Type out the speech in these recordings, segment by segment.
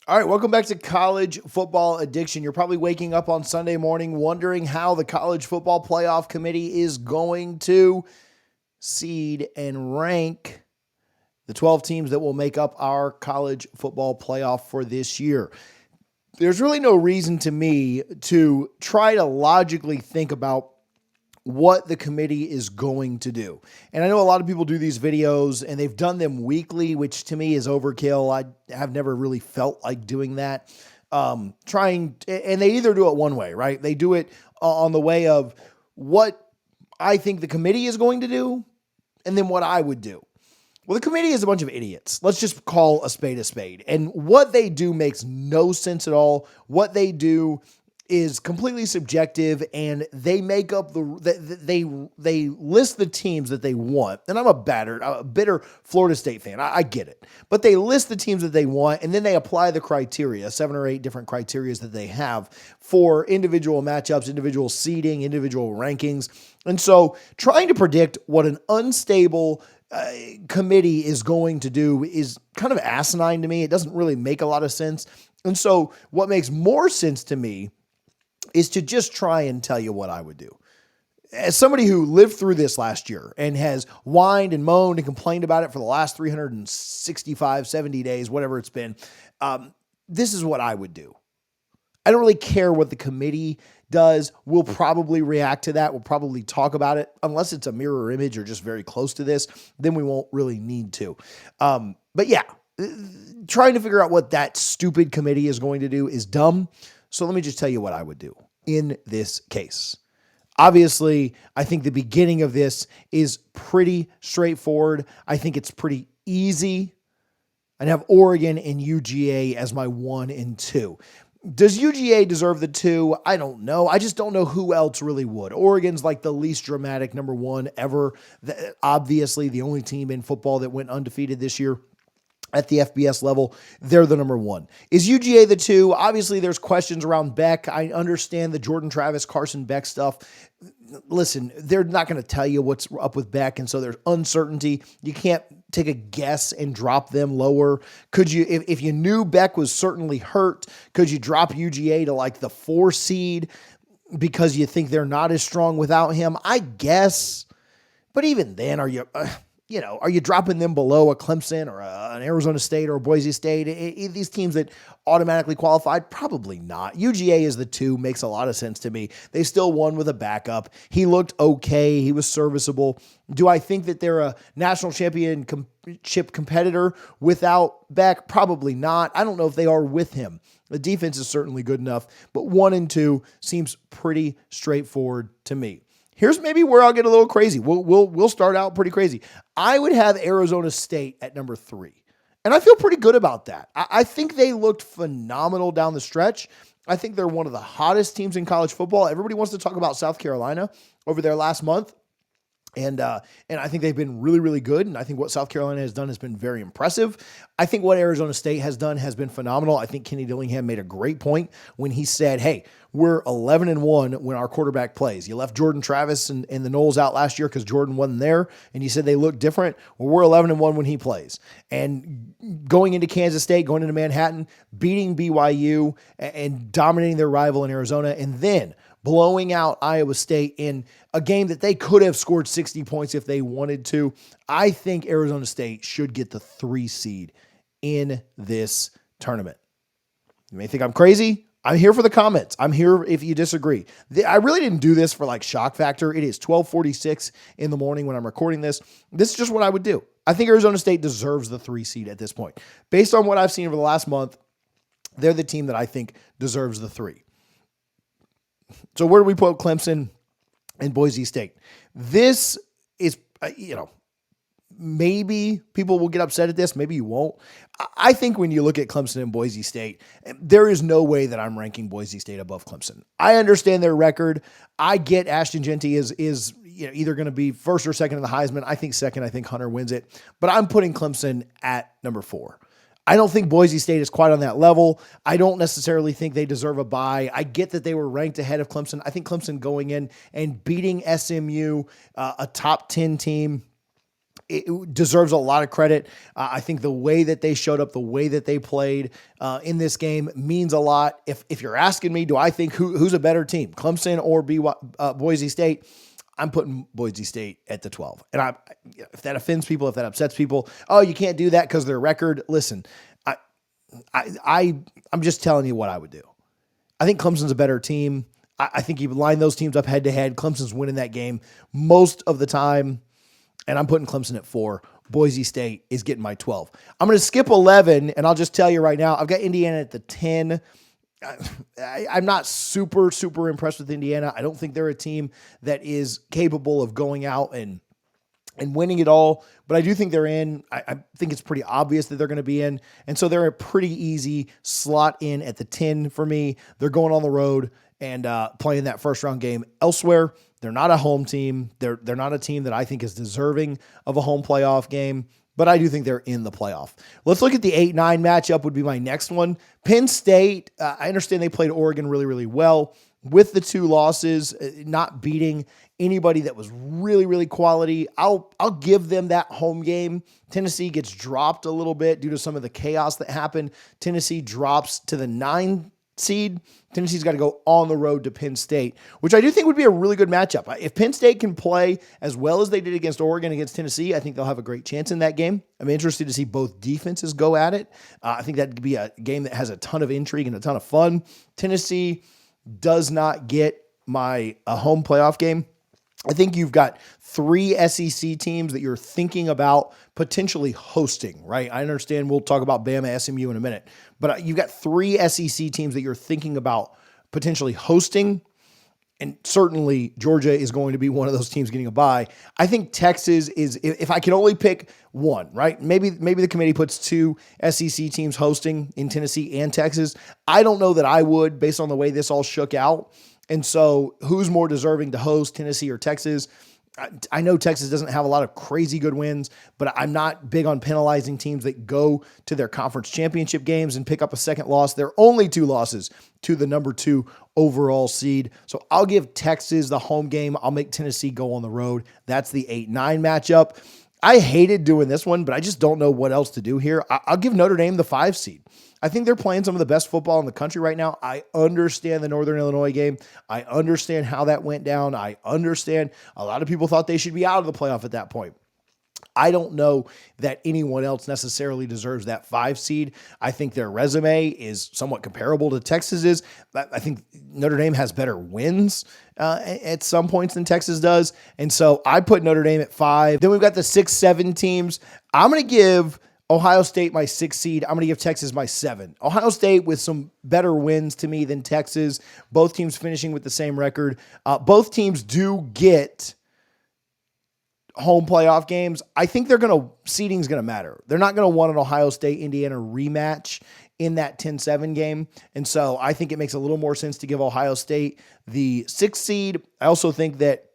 All right, welcome back to College Football Addiction. You're probably waking up on Sunday morning wondering how the College Football Playoff Committee is going to seed and rank the 12 teams that will make up our college football playoff for this year. There's really no reason to me to try to logically think about what the committee is going to do. And I know a lot of people do these videos and they've done them weekly, which to me is overkill. I have never really felt like doing that. And they either do it one way, right? They do it on the way of what I think the committee is going to do and then what I would do. Well, the committee is a bunch of idiots. Let's just call a spade a spade. And what they do makes no sense at all. What they do is completely subjective, and they make up they list the teams that they want. And I'm a bitter Florida State fan. I get it. But they list the teams that they want, and then they apply the criteria, 7 or 8 different criteria that they have for individual matchups, individual seeding, individual rankings. And so trying to predict what an unstable committee is going to do is kind of asinine to me. It doesn't really make a lot of sense. And so what makes more sense to me is to just try and tell you what I would do. As somebody who lived through this last year and has whined and moaned and complained about it for the last 365, 70 days, whatever it's been, this is what I would do. I don't really care what the committee does. We'll probably react to that. We'll probably talk about it. Unless it's a mirror image or just very close to this, then we won't really need to. But yeah, trying to figure out what that stupid committee is going to do is dumb. So let me just tell you what I would do in this case. Obviously, I think the beginning of this is pretty straightforward. I think it's pretty easy. I'd have Oregon and UGA as my 1 and 2. Does UGA deserve the 2? I don't know. I just don't know who else really would. Oregon's like the least dramatic number 1 ever. Obviously, the only team in football that went undefeated this year. At the FBS level, they're the number 1. Is UGA the 2? Obviously, there's questions around Beck. I understand the Jordan Travis, Carson Beck stuff. Listen, they're not going to tell you what's up with Beck, and so there's uncertainty. You can't take a guess and drop them lower. Could you, if you knew Beck was certainly hurt, could you drop UGA to like the 4 seed because you think they're not as strong without him? I guess. But even then, are you dropping them below a Clemson or an Arizona State or a Boise State? These teams that automatically qualified? Probably not. UGA is the 2, makes a lot of sense to me. They still won with a backup. He looked okay. He was serviceable. Do I think that they're a national championship competitor without Beck? Probably not. I don't know if they are with him. The defense is certainly good enough, but 1 and 2 seems pretty straightforward to me. Here's maybe where I'll get a little crazy. We'll start out pretty crazy. I would have Arizona State at number 3. And I feel pretty good about that. I think they looked phenomenal down the stretch. I think they're one of the hottest teams in college football. Everybody wants to talk about South Carolina over their last month. And I think they've been really, really good. And I think what South Carolina has done has been very impressive. I think what Arizona State has done has been phenomenal. I think Kenny Dillingham made a great point when he said, hey, we're 11-1 when our quarterback plays. You left Jordan Travis and the Knowles out last year because Jordan wasn't there, and you said they look different. Well, we're 11-1 when he plays. And going into Kansas State, going into Manhattan, beating BYU and dominating their rival in Arizona, and then blowing out Iowa State in a game that they could have scored 60 points if they wanted to. I think Arizona State should get the 3 seed in this tournament. You may think I'm crazy. I'm here for the comments. I'm here if you disagree. I really didn't do this for like shock factor. It is 12:46 in the morning when I'm recording this. This is just what I would do. I think Arizona State deserves the 3 seed at this point. Based on what I've seen over the last month, they're the team that I think deserves the 3. So where do we put Clemson and Boise State? This is, maybe people will get upset at this. Maybe you won't. I think when you look at Clemson and Boise State, there is no way that I'm ranking Boise State above Clemson. I understand their record. I get Ashton Jeanty is either going to be first or second in the Heisman. I think second. I think Hunter wins it. But I'm putting Clemson at number 4. I don't think Boise State is quite on that level. I don't necessarily think they deserve a bye. I get that they were ranked ahead of Clemson. I think Clemson going in and beating SMU, a top 10 team, it deserves a lot of credit. I think the way that they showed up, the way that they played in this game means a lot. If you're asking me, do I think who's a better team, Clemson or Boise State? I'm putting Boise State at the 12. And if that offends people, if that upsets people, oh, you can't do that because of their record. Listen, I'm just telling you what I would do. I think Clemson's a better team. I think you line those teams up head to head. Clemson's winning that game most of the time. And I'm putting Clemson at 4. Boise State is getting my 12. I'm going to skip 11, and I'll just tell you right now, I've got Indiana at the 10. I'm not super impressed with Indiana. I don't think they're a team that is capable of going out and winning it all, but I do think they're in. I think it's pretty obvious that they're going to be in, and so they're a pretty easy slot in at the 10 for me. They're going on the road and playing that first round game elsewhere. They're not a home team. They're not a team that I think is deserving of a home playoff game, but I do think they're in the playoff. Let's look at the 8-9 matchup would be my next one. Penn State, I understand they played Oregon really, really well with the 2 losses, not beating anybody that was really, really quality. I'll give them that home game. Tennessee gets dropped a little bit due to some of the chaos that happened. Tennessee drops to the 9 seed. Tennessee's got to go on the road to Penn State, which I do think would be a really good matchup. If Penn State can play as well as they did against Oregon, against Tennessee, I think they'll have a great chance in that game. I'm interested to see both defenses go at it. I think that could be a game that has a ton of intrigue and a ton of fun. Tennessee does not get my home playoff game. I think you've got 3 SEC teams that you're thinking about potentially hosting, right? I understand we'll talk about Bama, SMU in a minute, but you've got 3 SEC teams that you're thinking about potentially hosting, and certainly Georgia is going to be one of those teams getting a bye. I think Texas is, if I can only pick one, right? Maybe the committee puts 2 SEC teams hosting in Tennessee and Texas. I don't know that I would, based on the way this all shook out. And so who's more deserving to host, Tennessee or Texas? I know Texas doesn't have a lot of crazy good wins, but I'm not big on penalizing teams that go to their conference championship games and pick up a second loss. They're only 2 losses to the number 2 overall seed. So I'll give Texas the home game. I'll make Tennessee go on the road. That's the 8-9 matchup. I hated doing this one, but I just don't know what else to do here. I'll give Notre Dame the 5 seed. I think they're playing some of the best football in the country right now. I understand the Northern Illinois game. I understand how that went down. I understand a lot of people thought they should be out of the playoff at that point. I don't know that anyone else necessarily deserves that 5 seed. I think their resume is somewhat comparable to Texas's. I think Notre Dame has better wins at some points than Texas does. And so I put Notre Dame at 5. Then we've got the 6-7 teams. I'm going to give Ohio State my 6 seed. I'm going to give Texas my 7. Ohio State with some better wins to me than Texas. Both teams finishing with the same record. Both teams do get home playoff games. I think seeding's going to matter. They're not going to want an Ohio State-Indiana rematch in that 10-7 game. And so I think it makes a little more sense to give Ohio State the 6 seed. I also think that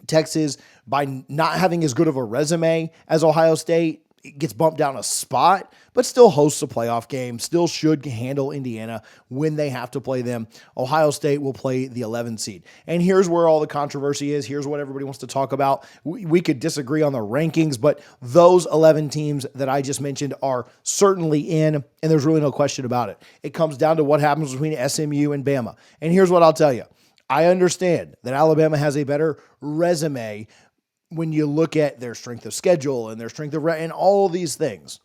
Texas, by not having as good of a resume as Ohio State, it gets bumped down a spot, but still hosts a playoff game, still should handle Indiana when they have to play them. Ohio State will play the 11 seed. And here's where all the controversy is. Here's what everybody wants to talk about. We could disagree on the rankings, but those 11 teams that I just mentioned are certainly in, and there's really no question about it. It comes down to what happens between SMU and Bama. And here's what I'll tell you. I understand that Alabama has a better resume when you look at their strength of schedule and their strength of and all these things.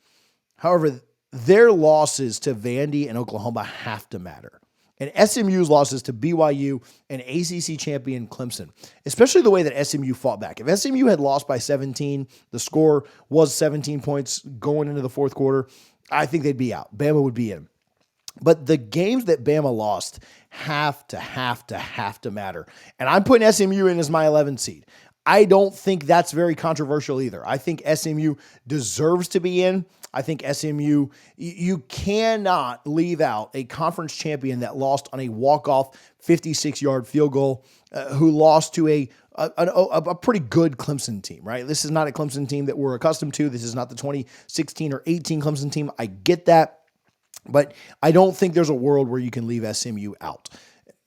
However, their losses to Vandy and Oklahoma have to matter. And SMU's losses to BYU and ACC champion Clemson, especially the way that SMU fought back. If SMU had lost by 17, the score was 17 points going into the fourth quarter, I think they'd be out. Bama would be in. But the games that Bama lost have to matter. And I'm putting SMU in as my 11 seed. I don't think that's very controversial either. I think SMU deserves to be in. I think SMU, you cannot leave out a conference champion that lost on a walk-off 56-yard field goal, who lost to a pretty good Clemson team, right? This is not a Clemson team that we're accustomed to. This is not the 2016 or 18 Clemson team. I get that, but I don't think there's a world where you can leave SMU out.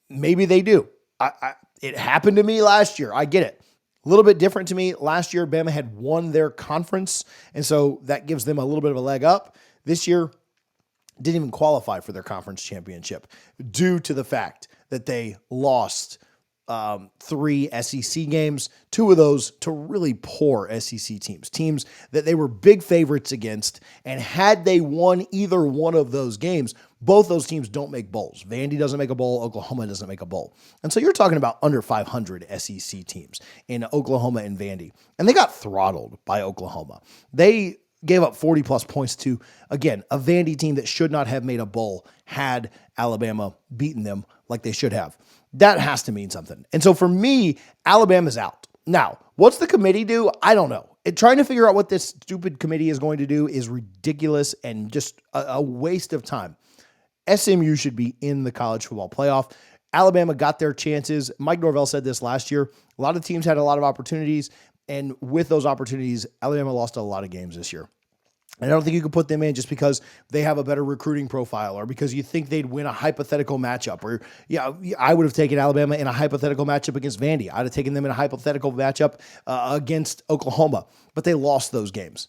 Maybe they do. It happened to me last year. I get it. A little bit different to me. Last year, Bama had won their conference, and so that gives them a little bit of a leg up. This year, didn't even qualify for their conference championship due to the fact that they lost 3 SEC games, 2 of those to really poor SEC teams that they were big favorites against. And had they won either one of those games, both those teams don't make bowls. Vandy doesn't make a bowl. Oklahoma doesn't make a bowl. And so you're talking about under 500 SEC teams in Oklahoma and Vandy. And they got throttled by Oklahoma. They gave up 40-plus points to, again, a Vandy team that should not have made a bowl had Alabama beaten them like they should have. That has to mean something. And so for me, Alabama's out. Now, what's the committee do? I don't know. Trying to figure out what this stupid committee is going to do is ridiculous and just a waste of time. SMU should be in the college football playoff. Alabama got their chances. Mike Norvell said this last year. A lot of teams had a lot of opportunities, and with those opportunities, Alabama lost a lot of games this year. And I don't think you can put them in just because they have a better recruiting profile or because you think they'd win a hypothetical matchup. Or, yeah, I would have taken Alabama in a hypothetical matchup against Vandy. I'd have taken them in a hypothetical matchup against Oklahoma, but they lost those games.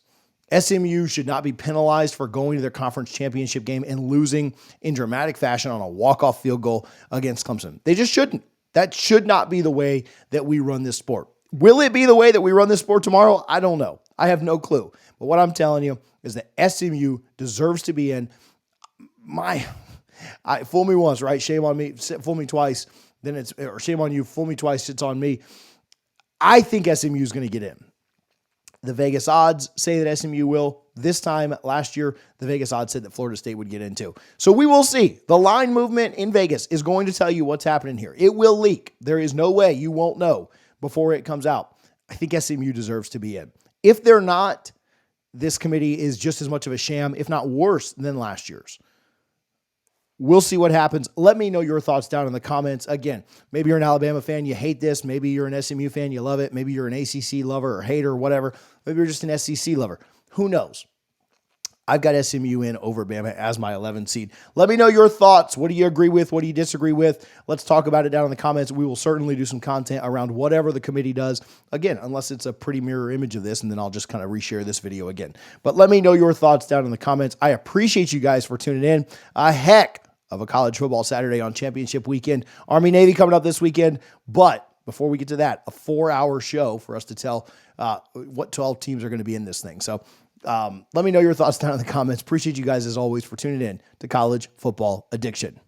SMU should not be penalized for going to their conference championship game and losing in dramatic fashion on a walk-off field goal against Clemson. They just shouldn't. That should not be the way that we run this sport. Will it be the way that we run this sport tomorrow? I don't know. I have no clue. But what I'm telling you is that SMU deserves to be in. Fool me once, right? Shame on me. Fool me twice. Or shame on you. Fool me twice. It's on me. I think SMU is going to get in. The Vegas odds say that SMU will. This time last year, the Vegas odds said that Florida State would get into. So we will see. The line movement in Vegas is going to tell you what's happening here. It will leak. There is no way you won't know before it comes out. I think SMU deserves to be in. If they're not, this committee is just as much of a sham, if not worse, than last year's. We'll see what happens. Let me know your thoughts down in the comments. Again, maybe you're an Alabama fan, you hate this. Maybe you're an SMU fan, you love it. Maybe you're an ACC lover or hater or whatever. Maybe you're just an SEC lover. Who knows? I've got SMU in over Bama as my 11 seed. Let me know your thoughts. What do you agree with? What do you disagree with? Let's talk about it down in the comments. We will certainly do some content around whatever the committee does. Again, unless it's a pretty mirror image of this, and then I'll just kind of reshare this video again. But let me know your thoughts down in the comments. I appreciate you guys for tuning in. A heck of a college football Saturday on championship weekend. Army-Navy coming up this weekend. But before we get to that, a 4-hour show for us to tell what 12 teams are going to be in this thing. So let me know your thoughts down in the comments. Appreciate you guys, as always, for tuning in to College Football Addiction.